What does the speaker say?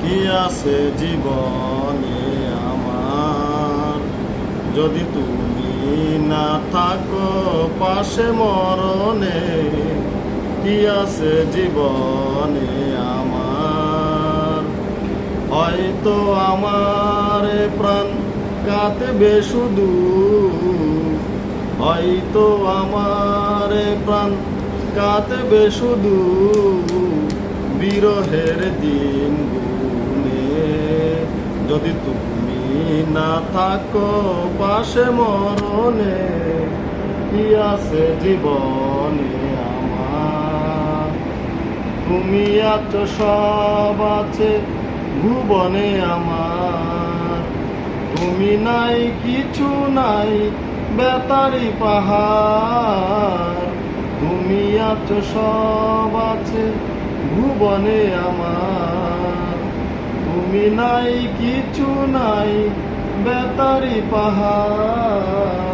কি আছে জীবনে আমার, যদি তুমি না থাকো পাশে মরণে। কি আছে জীবনে আমার, হয়তো আমার প্রাণ কাঁদবে শুধু, হয়তো আমার প্রাণ কাঁদবে শুধু, বিরহের দিন গুনে। যদি তুমি না থাকো পাশে মরণে, কি আছে জীবনে আমার। তুমি আছো সব আছে ভুবনে আমার, তুমি নাই কিছু নাই বেতারি পাহাড়। তুমি আছো সব আছে ভুবনে আমার, তুমি নাই কিছু নাই বেতারি পাহাড়।